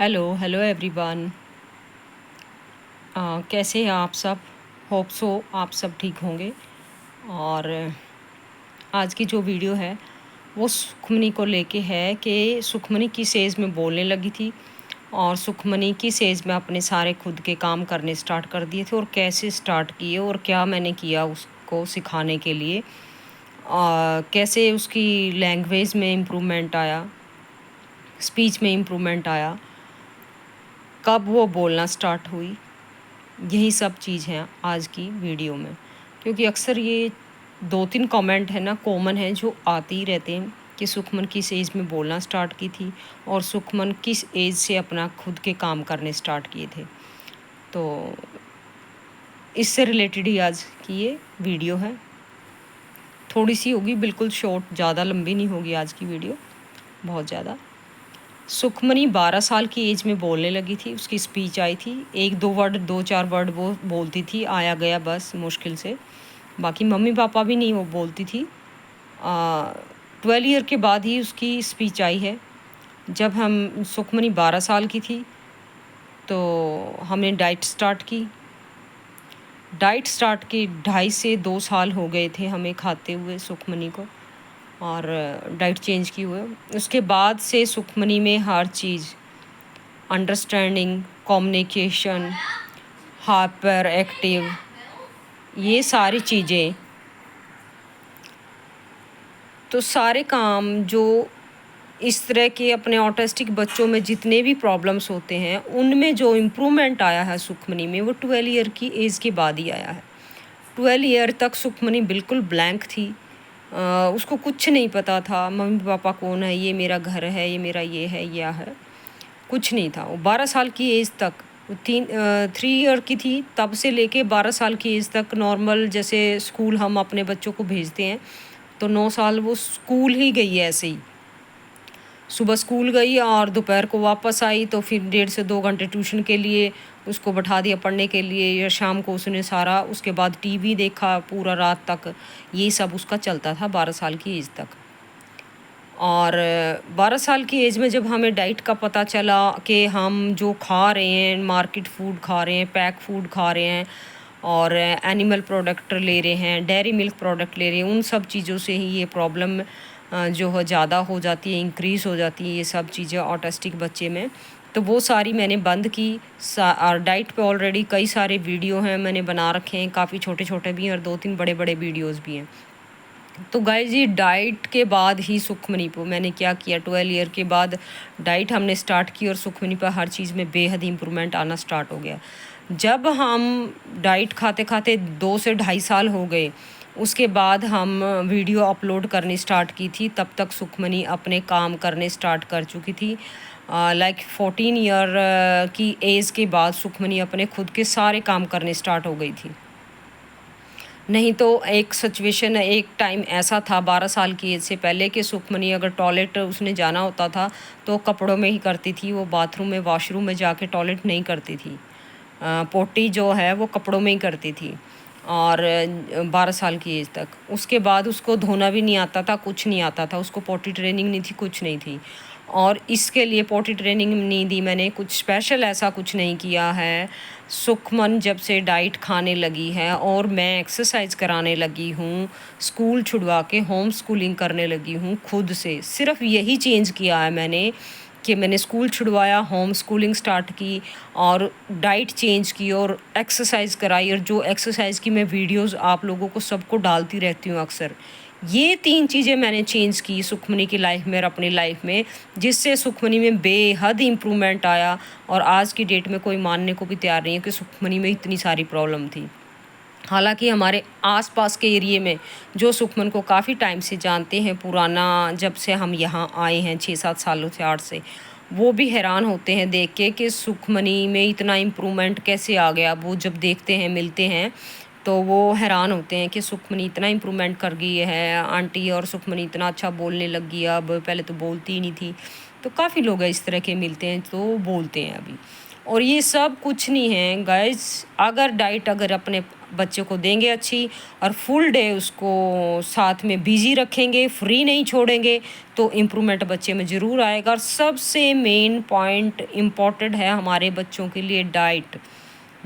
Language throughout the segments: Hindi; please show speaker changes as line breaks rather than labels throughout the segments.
Hello hello everyone. कैसे हैं आप सब? होप सो आप सब ठीक होंगे। और आज की जो वीडियो है वो सुखमनी को लेके है कि सुखमनी किस एज में बोलने लगी थी और सुखमनी किस एज में अपने सारे खुद के काम करने स्टार्ट कर दिए थे और कैसे स्टार्ट किए और क्या मैंने किया उसको सिखाने के लिए। कैसे उसकी लैंग्वेज में इम्प्रूवमेंट आया, स्पीच में इम्प्रूवमेंट आया, कब वो बोलना स्टार्ट हुई, यही सब चीज़ हैं आज की वीडियो में। क्योंकि अक्सर ये 2-3 कमेंट है ना कॉमन है जो आते ही रहते हैं कि सुखमन किस एज में बोलना स्टार्ट की थी और सुखमन किस एज से अपना खुद के काम करने स्टार्ट किए थे। तो इससे रिलेटेड ही आज की ये वीडियो है। थोड़ी सी होगी, बिल्कुल शॉर्ट, ज़्यादा लंबी नहीं होगी आज की वीडियो, बहुत ज़्यादा। सुखमनी 12 साल की एज में बोलने लगी थी, उसकी स्पीच आई थी। 1-2 वर्ड, 2-4 वर्ड वो बोलती थी, आया गया बस मुश्किल से। बाकी मम्मी पापा भी नहीं वो बोलती थी। 12 ईयर के बाद ही उसकी स्पीच आई है। जब हम सुखमनी 12 साल की थी तो हमने डाइट स्टार्ट की। डाइट स्टार्ट की 2.5 से 2 साल हो गए थे हमें खाते हुए सुखमनी को, और डाइट चेंज किए हुए। उसके बाद से सुखमनी में हर चीज़, अंडरस्टैंडिंग, कम्युनिकेशन, हाइपर एक्टिव, ये सारी चीज़ें, तो सारे काम जो इस तरह के अपने ऑटिस्टिक बच्चों में जितने भी प्रॉब्लम्स होते हैं उनमें जो इम्प्रूवमेंट आया है सुखमनी में, वो 12 ईयर की एज के बाद ही आया है। 12 ईयर तक सुखमनी बिल्कुल ब्लैंक थी। उसको कुछ नहीं पता था, मम्मी पापा कौन है, ये मेरा घर है, ये मेरा ये है, यह है, कुछ नहीं था। वो 12 साल की एज तक, 3 ईयर की थी तब से लेके 12 साल की एज तक नॉर्मल, जैसे स्कूल हम अपने बच्चों को भेजते हैं तो 9 साल वो स्कूल ही गई है ऐसे ही। सुबह स्कूल गई और दोपहर को वापस आई तो फिर 1.5 से 2 घंटे ट्यूशन के लिए उसको बैठा दिया पढ़ने के लिए, या शाम को उसने सारा, उसके बाद टीवी देखा पूरा रात तक। ये सब उसका चलता था 12 साल की एज तक। और 12 साल की एज में जब हमें डाइट का पता चला कि हम जो खा रहे हैं, मार्केट फूड खा रहे हैं, पैक फूड खा रहे हैं और एनिमल प्रोडक्ट ले रहे हैं, डेयरी मिल्क प्रोडक्ट ले रहे हैं, उन सब चीज़ों से ही ये प्रॉब्लम जो है ज़्यादा हो जाती है, इंक्रीज़ हो जाती है ये सब चीज़ें ऑटिस्टिक बच्चे में। तो वो सारी मैंने बंद की। और डाइट पे ऑलरेडी कई सारे वीडियो हैं मैंने बना रखे हैं, काफ़ी छोटे छोटे भी हैं और 2-3 बड़े बड़े वीडियोज़ भी हैं। तो गाइस जी, डाइट के बाद ही सुखमनी पे मैंने क्या किया, 12 ईयर के बाद डाइट हमने स्टार्ट की और सुखमनी पर हर चीज़ में बेहद इम्प्रूवमेंट आना स्टार्ट हो गया। जब हम डाइट खाते खाते 2 से 2.5 साल हो गए, उसके बाद हम वीडियो अपलोड करनी स्टार्ट की थी, तब तक सुखमनी अपने काम करने स्टार्ट कर चुकी थी। लाइक 14 ईयर की एज के बाद सुखमनी अपने खुद के सारे काम करने स्टार्ट हो गई थी। नहीं तो एक सिचुएशन, एक टाइम ऐसा था 12 साल की एज से पहले कि सुखमनी अगर टॉयलेट उसने जाना होता था तो कपड़ों में ही करती थी, वो बाथरूम में, वॉशरूम में जाके टॉयलेट नहीं करती थी। पोटी जो है वो कपड़ों में ही करती थी, और 12 साल की एज तक। उसके बाद उसको धोना भी नहीं आता था, कुछ नहीं आता था, उसको पोटी ट्रेनिंग नहीं थी, कुछ नहीं थी। और इसके लिए पोटी ट्रेनिंग नहीं दी मैंने, कुछ स्पेशल ऐसा कुछ नहीं किया है। सुखमन जब से डाइट खाने लगी है और मैं एक्सरसाइज कराने लगी हूँ, स्कूल छुड़वा के होम स्कूलिंग करने लगी हूँ खुद से, सिर्फ यही चेंज किया है मैंने कि मैंने स्कूल छुड़वाया, होम स्कूलिंग स्टार्ट की और डाइट चेंज की और एक्सरसाइज कराई। और जो एक्सरसाइज की मैं वीडियोस आप लोगों को सबको डालती रहती हूँ अक्सर, ये 3 चीज़ें मैंने चेंज की सुखमनी की लाइफ में और अपनी लाइफ में, जिससे सुखमनी में बेहद इम्प्रूवमेंट आया। और आज की डेट में कोई मानने को भी तैयार नहीं है कि सुखमनी में इतनी सारी प्रॉब्लम थी। हालांकि हमारे आसपास के एरिए में जो सुखमन को काफ़ी टाइम से जानते हैं, पुराना, जब से हम यहाँ आए हैं 6-7 सालों से, 8 से, वो भी हैरान होते हैं देख के कि सुखमनी में इतना इम्प्रूवमेंट कैसे आ गया। वो जब देखते हैं, मिलते हैं, तो वो हैरान होते हैं कि सुखमनी इतना इम्प्रूवमेंट कर गई है आंटी, और सुखमनी इतना अच्छा बोलने लग गई है, अब पहले तो बोलती ही नहीं थी। तो काफ़ी लोग हैं इस तरह के मिलते हैं तो बोलते हैं अभी। और ये सब कुछ नहीं है गाइस, अगर डाइट अगर अपने बच्चे को देंगे अच्छी, और फुल डे उसको साथ में बिजी रखेंगे, फ्री नहीं छोड़ेंगे, तो इम्प्रूवमेंट बच्चे में ज़रूर आएगा। और सबसे मेन पॉइंट इम्पॉर्टेंट है हमारे बच्चों के लिए डाइट।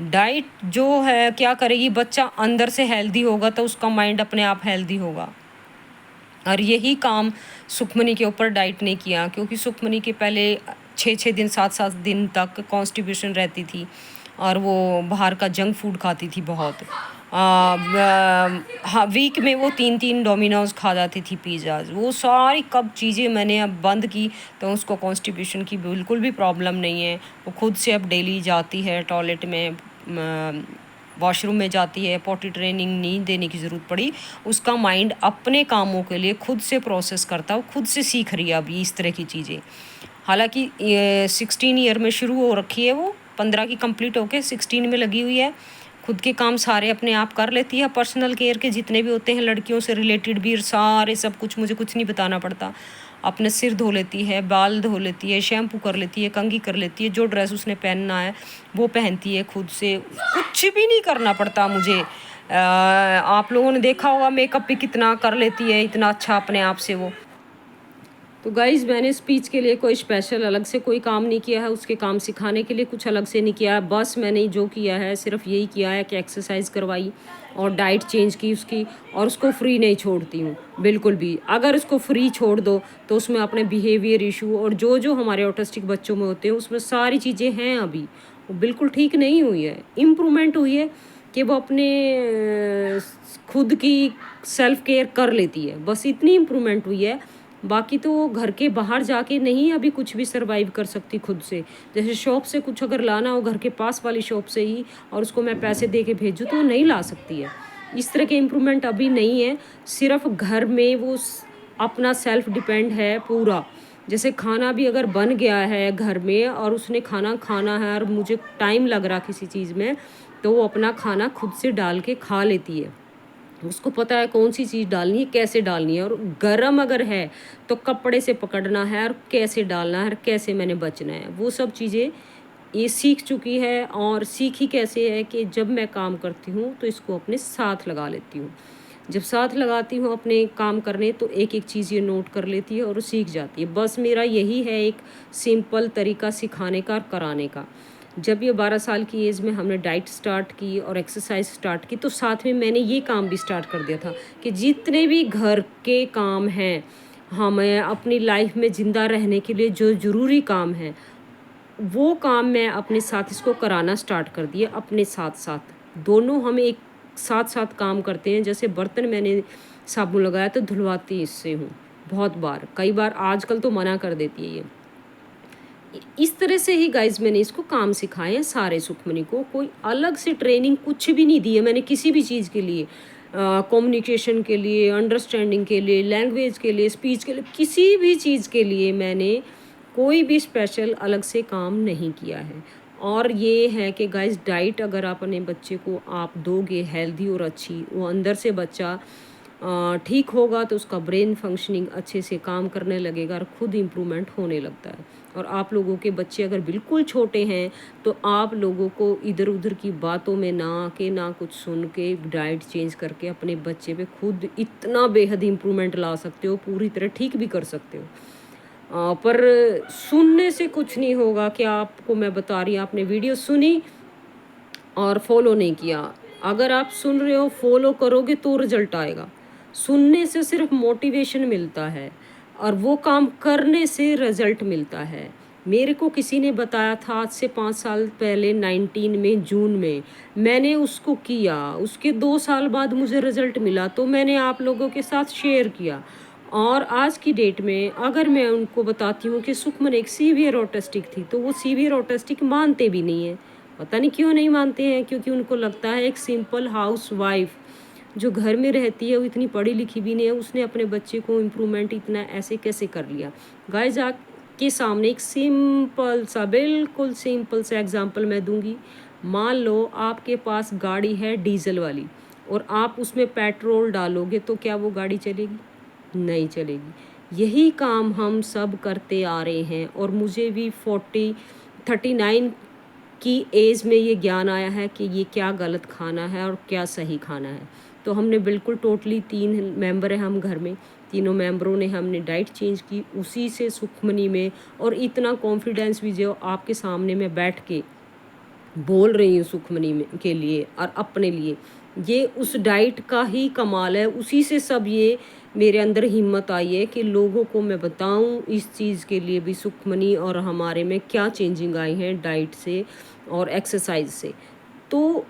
डाइट जो है क्या करेगी, बच्चा अंदर से हेल्दी होगा तो उसका माइंड अपने आप हेल्दी होगा। और यही काम सुखमनी के ऊपर डाइट ने किया, क्योंकि सुखमनी के पहले 6-6 दिन 7-7 दिन तक कॉन्स्टिपेशन रहती थी और वो बाहर का जंक फूड खाती थी बहुत। हाँ, वीक में वो 3-3 डोमिनोज खा जाती थी, पिज़्ज़ाज, वो सारी कब चीज़ें मैंने अब बंद की, तो उसको कॉन्स्टिपेशन की बिल्कुल भी प्रॉब्लम नहीं है। वो खुद से अब डेली जाती है टॉयलेट में, वॉशरूम में जाती है, पॉटी ट्रेनिंग नहीं देने की ज़रूरत पड़ी। उसका माइंड अपने कामों के लिए खुद से प्रोसेस करता है, खुद से सीख रही है अभी इस तरह की चीज़ें। हालांकि 16 ईयर में शुरू हो रखी है, वो 15 की कंप्लीट होके 16 में लगी हुई है। खुद के काम सारे अपने आप कर लेती है, पर्सनल केयर के जितने भी होते हैं लड़कियों से रिलेटेड भी सारे सब कुछ, मुझे कुछ नहीं बताना पड़ता। अपने सिर धो लेती है, बाल धो लेती है, शैम्पू कर लेती है, कंघी कर लेती है, जो ड्रेस उसने पहनना है वो पहनती है खुद से, कुछ भी नहीं करना पड़ता मुझे। आप लोगों ने देखा होगा मेकअप भी कितना कर लेती है, इतना अच्छा अपने आप से वो। तो गाइज़, मैंने स्पीच के लिए कोई स्पेशल अलग से कोई काम नहीं किया है, उसके काम सिखाने के लिए कुछ अलग से नहीं किया है। बस मैंने जो किया है सिर्फ यही किया है कि एक्सरसाइज करवाई और डाइट चेंज की उसकी, और उसको फ्री नहीं छोड़ती हूँ बिल्कुल भी। अगर उसको फ्री छोड़ दो तो उसमें अपने बिहेवियर इशू और जो जो हमारे ऑटिस्टिक बच्चों में होते हैं उसमें सारी चीज़ें हैं अभी, वो बिल्कुल ठीक नहीं हुई है। इम्प्रूवमेंट हुई है कि वो अपने खुद की सेल्फ केयर कर लेती है, बस इतनी इम्प्रूवमेंट हुई है। बाकी तो वो घर के बाहर जाके नहीं अभी कुछ भी सरवाइव कर सकती खुद से। जैसे शॉप से कुछ अगर लाना हो घर के पास वाली शॉप से ही, और उसको मैं पैसे दे के भेजूँ, तो वो नहीं ला सकती है। इस तरह के इम्प्रूवमेंट अभी नहीं है। सिर्फ घर में वो अपना सेल्फ डिपेंड है पूरा। जैसे खाना भी अगर बन गया है घर में और उसने खाना खाना है और मुझे टाइम लग रहा किसी चीज़ में, तो वो अपना खाना खुद से डाल के खा लेती है। उसको पता है कौन सी चीज़ डालनी है, कैसे डालनी है, और गरम अगर है तो कपड़े से पकड़ना है और कैसे डालना है और कैसे मैंने बचना है, वो सब चीज़ें ये सीख चुकी है। और सीखी कैसे है कि जब मैं काम करती हूँ तो इसको अपने साथ लगा लेती हूँ। जब साथ लगाती हूँ अपने काम करने, तो एक एक चीज़ ये नोट कर लेती है और वो सीख जाती है। बस मेरा यही है एक सिंपल तरीका सिखाने का और कराने का। जब ये 12 साल की एज में हमने डाइट स्टार्ट की और एक्सरसाइज स्टार्ट की, तो साथ में मैंने ये काम भी स्टार्ट कर दिया था कि जितने भी घर के काम हैं, हमें अपनी लाइफ में ज़िंदा रहने के लिए जो ज़रूरी काम है, वो काम मैं अपने साथ इसको कराना स्टार्ट कर दिया। अपने साथ साथ दोनों हम एक साथ साथ काम करते हैं। जैसे बर्तन मैंने साबुन लगाया तो धुलवाती इससे हूँ बहुत बार, कई बार आजकल तो मना कर देती है ये। इस तरह से ही गाइज मैंने इसको काम सिखाए हैं सारे सुखमनी को। कोई अलग से ट्रेनिंग कुछ भी नहीं दी है मैंने किसी भी चीज़ के लिए, कम्युनिकेशन के लिए, अंडरस्टैंडिंग के लिए, लैंग्वेज के लिए, स्पीच के लिए, किसी भी चीज़ के लिए मैंने कोई भी स्पेशल अलग से काम नहीं किया है। और ये है कि गाइज, डाइट अगर आप अपने बच्चे को आप दोगे हेल्दी और अच्छी, वो अंदर से बच्चा ठीक होगा तो उसका ब्रेन फंक्शनिंग अच्छे से काम करने लगेगा और खुद इम्प्रूवमेंट होने लगता है। और आप लोगों के बच्चे अगर बिल्कुल छोटे हैं तो आप लोगों को इधर उधर की बातों में ना आके, ना कुछ सुन के, डाइट चेंज करके अपने बच्चे पे खुद इतना बेहद इम्प्रूवमेंट ला सकते हो, पूरी तरह ठीक भी कर सकते हो। पर सुनने से कुछ नहीं होगा कि आपको मैं बता रही हूँ, आपने वीडियो सुनी और फॉलो नहीं किया। अगर आप सुन रहे हो, फॉलो करोगे तो रिजल्ट आएगा। सुनने से सिर्फ मोटिवेशन मिलता है और वो काम करने से रिजल्ट मिलता है। मेरे को किसी ने बताया था आज से 5 साल पहले 19 में जून में, मैंने उसको किया, उसके 2 साल बाद मुझे रिजल्ट मिला, तो मैंने आप लोगों के साथ शेयर किया। और आज की डेट में अगर मैं उनको बताती हूँ कि सुखमन एक सीवियर ऑटिस्टिक थी, तो वो सीवियर ऑटिस्टिक मानते भी नहीं है। पता नहीं क्यों नहीं मानते हैं, क्योंकि उनको लगता है एक सिंपल हाउस वाइफ जो घर में रहती है, वो इतनी पढ़ी लिखी भी नहीं है, उसने अपने बच्चे को इम्प्रूवमेंट इतना ऐसे कैसे कर लिया। गाइस, आपके सामने एक सिंपल सा, बिल्कुल सिंपल सा एग्जांपल मैं दूंगी। मान लो आपके पास गाड़ी है डीजल वाली और आप उसमें पेट्रोल डालोगे, तो क्या वो गाड़ी चलेगी? नहीं चलेगी। यही काम हम सब करते आ रहे हैं। और मुझे भी 39 की एज में ये ज्ञान आया है कि ये क्या गलत खाना है और क्या सही खाना है। तो हमने बिल्कुल टोटली 3 मेंबर हैं हम घर में, तीनों मेंबरों ने हमने डाइट चेंज की उसी से सुखमनी में। और इतना कॉन्फिडेंस भी जो आपके सामने मैं बैठ के बोल रही हूँ सुखमनी में के लिए और अपने लिए, ये उस डाइट का ही कमाल है। उसी से सब ये मेरे अंदर हिम्मत आई है कि लोगों को मैं बताऊं इस चीज़ के लिए भी सुखमनी और हमारे में क्या चेंजिंग आई है डाइट से और एक्सरसाइज से। तो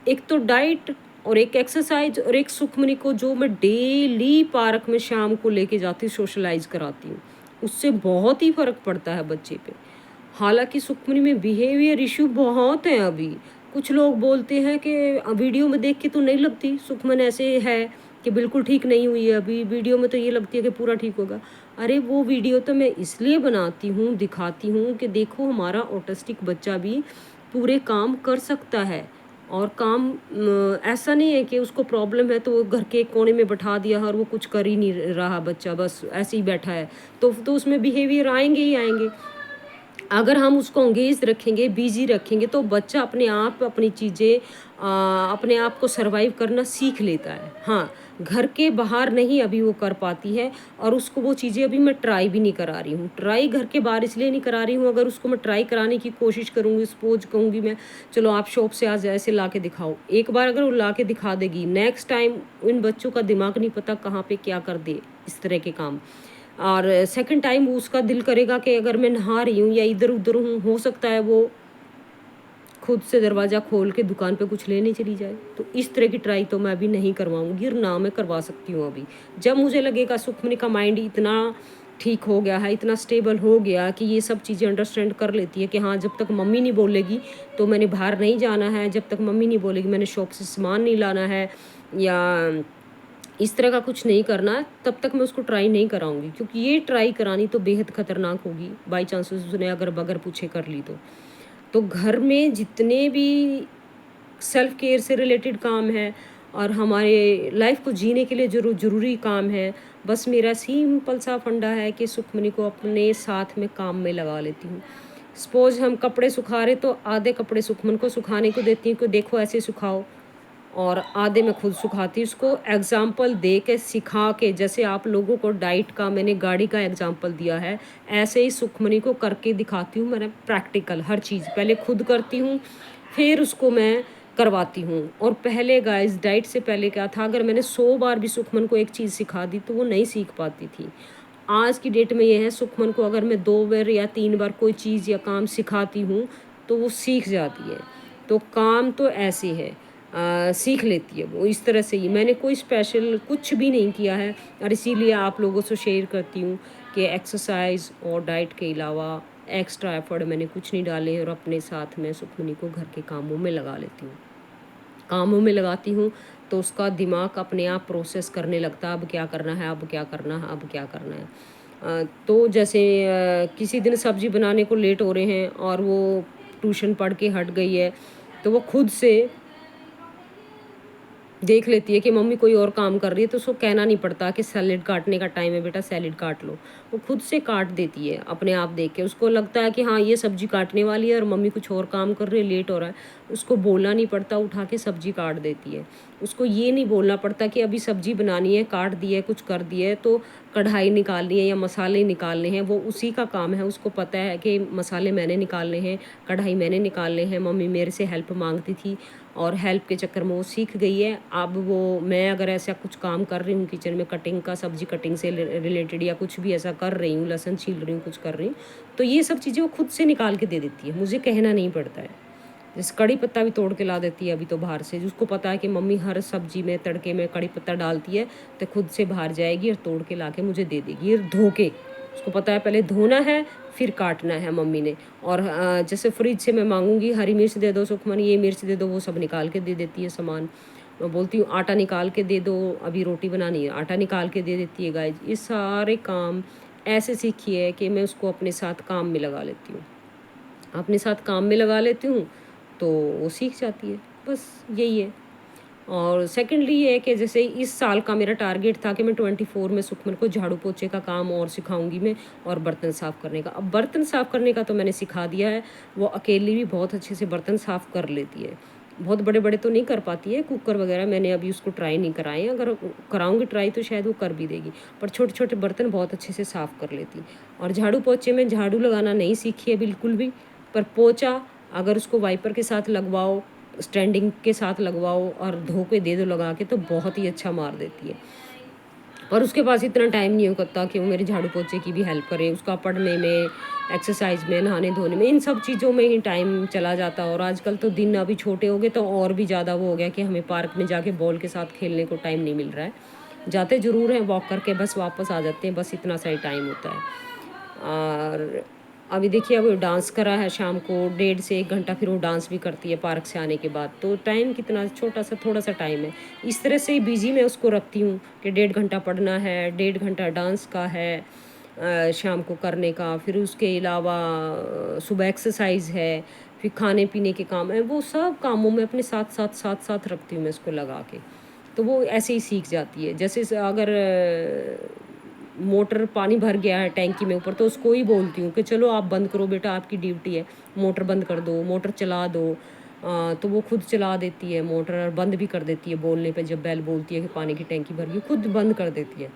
एक तो डाइट और एक एक्सरसाइज और एक सुखमनी को जो मैं डेली पार्क में शाम को लेके जाती हूँ, सोशलाइज कराती हूँ, उससे बहुत ही फ़र्क पड़ता है बच्चे पे। हालांकि सुखमनी में बिहेवियर इशू बहुत हैं अभी। कुछ लोग बोलते हैं कि वीडियो में देख के तो नहीं लगती सुखमन ऐसे है कि बिल्कुल ठीक नहीं हुई है, अभी वीडियो में तो ये लगती है कि पूरा ठीक होगा। अरे वो वीडियो तो मैं इसलिए बनाती हूँ, दिखाती हूँ कि देखो हमारा ऑटिस्टिक बच्चा भी पूरे काम कर सकता है। और काम ऐसा नहीं है कि उसको प्रॉब्लम है तो वो घर के कोने में बैठा दिया और वो कुछ कर ही नहीं रहा बच्चा, बस ऐसे ही बैठा है। तो उसमें बिहेवियर आएंगे ही आएंगे। अगर हम उसको एंगेज रखेंगे, बिजी रखेंगे, तो बच्चा अपने आप अपनी चीज़ें अपने आप को सरवाइव करना सीख लेता है। हाँ, घर के बाहर नहीं अभी वो कर पाती है और उसको वो चीज़ें अभी मैं ट्राई भी नहीं करा रही हूँ। ट्राई घर के बाहर इसलिए नहीं करा रही हूँ, अगर उसको मैं ट्राई कराने की कोशिश करूँगी, सपोज कहूँगी मैं चलो आप शॉप से आज ऐसे ला के दिखाओ, एक बार अगर वो ला के दिखा देगी, नेक्स्ट टाइम इन बच्चों का दिमाग नहीं पता कहाँ पे क्या कर दे इस तरह के काम। और सेकंड टाइम उसका दिल करेगा कि अगर मैं नहा रही हूँ या इधर उधर हूँ, हो सकता है वो खुद से दरवाज़ा खोल के दुकान पे कुछ लेने चली जाए। तो इस तरह की ट्राई तो मैं अभी नहीं करवाऊँगी और ना मैं करवा सकती हूँ अभी। जब मुझे लगेगा सुखमनी का माइंड इतना ठीक हो गया है, इतना स्टेबल हो गया कि ये सब चीज़ें अंडरस्टैंड कर लेती है कि हाँ, जब तक मम्मी नहीं बोलेगी तो मैंने बाहर नहीं जाना है, जब तक मम्मी नहीं बोलेगी मैंने शॉप से सामान नहीं लाना है या इस तरह का कुछ नहीं करना है, तब तक मैं उसको ट्राई नहीं कराऊंगी। क्योंकि ये ट्राई करानी तो बेहद ख़तरनाक होगी, बाई चांस उसने अगर बगैर पूछे कर ली तो घर में जितने भी सेल्फ केयर से रिलेटेड काम है और हमारे लाइफ को जीने के लिए जो ज़रूरी काम है, बस मेरा सिंपल सा फंडा है कि सुखमनी को अपने साथ में काम में लगा लेती हूँ। सपोज हम कपड़े सुखा रहे तो आधे कपड़े सुखमन को सुखाने को देती हूँ कि देखो ऐसे सुखाओ, और आधे मैं खुद सुखाती हूँ। उसको एग्जाम्पल दे के सिखा के, जैसे आप लोगों को डाइट का मैंने गाड़ी का एग्जाम्पल दिया है, ऐसे ही सुखमनी को करके दिखाती हूँ। मैंने प्रैक्टिकल हर चीज़ पहले खुद करती हूँ, फिर उसको मैं करवाती हूँ। और पहले गाइस डाइट से पहले क्या था, अगर मैंने 100 बार भी सुखमन को एक चीज़ सिखा दी तो वो नहीं सीख पाती थी। आज की डेट में ये है, सुखमन को अगर मैं 2 बार या 3 बार कोई चीज़ या काम सिखाती हूँ तो वो सीख जाती है। तो काम तो ऐसे है, सीख लेती है वो इस तरह से ही। मैंने कोई स्पेशल कुछ भी नहीं किया है और इसीलिए आप लोगों से शेयर करती हूँ कि एक्सरसाइज और डाइट के अलावा एक्स्ट्रा एफर्ट मैंने कुछ नहीं डाले और अपने साथ में सुखमनी को घर के कामों में लगा लेती हूँ। कामों में लगाती हूँ तो उसका दिमाग अपने आप प्रोसेस करने लगता है, अब क्या करना है, अब क्या करना है, अब क्या करना है। तो जैसे किसी दिन सब्ज़ी बनाने को लेट हो रहे हैं और वो ट्यूशन पढ़ के हट गई है, तो वो खुद से देख लेती है कि मम्मी कोई और काम कर रही है, तो उसको कहना नहीं पड़ता कि सैलेड काटने का टाइम है बेटा सैलेड काट लो। वो खुद से काट देती है अपने आप देख के। उसको लगता है कि हाँ ये सब्जी काटने वाली है और मम्मी कुछ और काम कर रही है, लेट हो रहा है। उसको बोलना नहीं पड़ता, उठा के सब्जी काट देती है। उसको ये नहीं बोलना पड़ता कि अभी सब्जी बनानी है, काट दी है, कुछ कर दिया है तो कढ़ाई निकालनी है या मसाले निकालने हैं, वो उसी का काम है। उसको पता है कि मसाले मैंने निकालने हैं, कढ़ाई मैंने निकालने हैं, मम्मी मेरे से हेल्प मांगती थी और हेल्प के चक्कर में वो सीख गई है। अब वो, मैं अगर ऐसा कुछ काम कर रही हूँ किचन में, कटिंग का, सब्जी कटिंग से रिलेटेड या कुछ भी ऐसा कर रही हूँ, लहसुन छील रही हूँ, कुछ कर रही हूँ, तो ये सब चीज़ें वो खुद से निकाल के दे देती है, मुझे कहना नहीं पड़ता है। जैसे कड़ी पत्ता भी तोड़ के ला देती है अभी तो बाहर से, जिसको पता है कि मम्मी हर सब्जी में तड़के में कड़ी पत्ता डालती है, तो खुद से बाहर जाएगी और तोड़ के ला के मुझे दे देगी, और धो के। उसको पता है पहले धोना है फिर काटना है मम्मी ने। और जैसे फ्रिज से मैं मांगूंगी हरी मिर्च दे दो सुखमन, ये मिर्च दे दो, वो सब निकाल के दे देती है सामान। मैं बोलती हूँ आटा निकाल के दे दो, अभी रोटी बनानी है, आटा निकाल के दे देती है गाइस। ये सारे काम ऐसे सीखी है कि मैं उसको अपने साथ काम में लगा लेती हूँ, अपने साथ काम में लगा लेती हूँ तो वो सीख जाती है, बस यही है। और सेकेंडली ये है कि जैसे इस साल का मेरा टारगेट था कि मैं 24 में सुखमन को झाड़ू पोछे का काम और सिखाऊंगी मैं, और बर्तन साफ़ करने का। अब बर्तन साफ़ करने का तो मैंने सिखा दिया है, वो अकेली भी बहुत अच्छे से बर्तन साफ़ कर लेती है। बहुत बड़े बड़े तो नहीं कर पाती है, कुकर वगैरह मैंने अभी उसको ट्राई नहीं कराए हैं, अगर कराऊंगी ट्राई तो शायद वो कर भी देगी, पर छोटे छोटे बर्तन बहुत अच्छे से साफ़ कर लेती। और झाड़ू पोछे में झाड़ू लगाना नहीं सीखी है बिल्कुल भी, पर पोछा अगर उसको वाइपर के साथ लगवाओ, स्टैंडिंग के साथ लगवाओ और धो के दे दो लगा के, तो बहुत ही अच्छा मार देती है। पर उसके पास इतना टाइम नहीं होता कि वो मेरे झाड़ू पोछे की भी हेल्प करे, उसका पढ़ने में, एक्सरसाइज में, नहाने धोने में, इन सब चीज़ों में ही टाइम चला जाता। और आजकल तो दिन अभी छोटे हो गए तो और भी ज़्यादा वो हो गया कि हमें पार्क में जाके बॉल के साथ खेलने को टाइम नहीं मिल रहा है। जाते ज़रूर हैं, वॉक करके बस वापस आ जाते हैं, बस इतना सा ही टाइम होता है। और अभी देखिए अब डांस करा है शाम को 1.5 से 1 घंटा, फिर वो डांस भी करती है पार्क से आने के बाद। तो टाइम कितना छोटा सा, थोड़ा सा टाइम है। इस तरह से ही बिजी मैं उसको रखती हूँ कि 1.5 घंटा पढ़ना है, 1.5 घंटा डांस का है शाम को करने का, फिर उसके अलावा सुबह एक्सरसाइज है, फिर खाने पीने के काम है, वो सब कामों में अपने साथ साथ साथ साथ रखती हूँ मैं इसको लगा के। तो वो ऐसे ही सीख जाती है। जैसे अगर मोटर पानी भर गया है टैंकी में ऊपर, तो उसको ही बोलती हूँ कि चलो आप बंद करो बेटा, आपकी ड्यूटी है, मोटर बंद कर दो, मोटर चला दो। तो वो खुद चला देती है मोटर, और बंद भी कर देती है बोलने पे। जब बेल बोलती है कि पानी की टैंकी भर गई, खुद बंद कर देती है।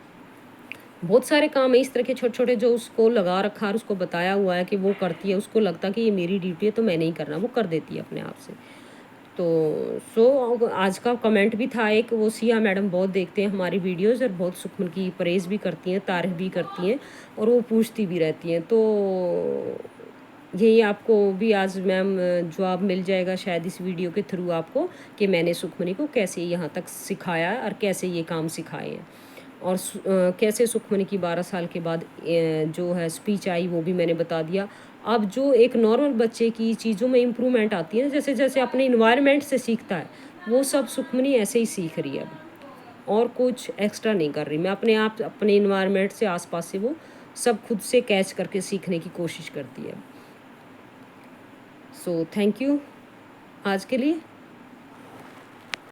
बहुत सारे काम है इस तरह के छोटे छोटे जो उसको लगा रखा है, उसको बताया हुआ है कि वो करती है। उसको लगता है कि ये मेरी ड्यूटी है तो मैं नहीं करना, वो कर देती है अपने आप से। तो आज का कमेंट भी था एक, वो सिया मैडम बहुत देखते हैं हमारी वीडियोस और बहुत सुखमन की प्रेज़ भी करती हैं, तारीफ़ भी करती हैं, और वो पूछती भी रहती हैं। तो यही आपको भी आज मैम जवाब मिल जाएगा शायद इस वीडियो के थ्रू आपको, कि मैंने सुखमनी को कैसे यहाँ तक सिखाया है और कैसे ये काम सिखाए हैं। और कैसे सुखमनी की 12 साल के बाद जो है स्पीच आई, वो भी मैंने बता दिया। अब जो एक नॉर्मल बच्चे की चीज़ों में इम्प्रूवमेंट आती है ना, जैसे जैसे अपने इन्वायरमेंट से सीखता है, वो सब सुखमनी ऐसे ही सीख रही है अब, और कुछ एक्स्ट्रा नहीं कर रही मैं। अपने आप अपने इन्वायरमेंट से, आसपास से वो सब खुद से कैच करके सीखने की कोशिश करती है। सो थैंक यू आज के लिए।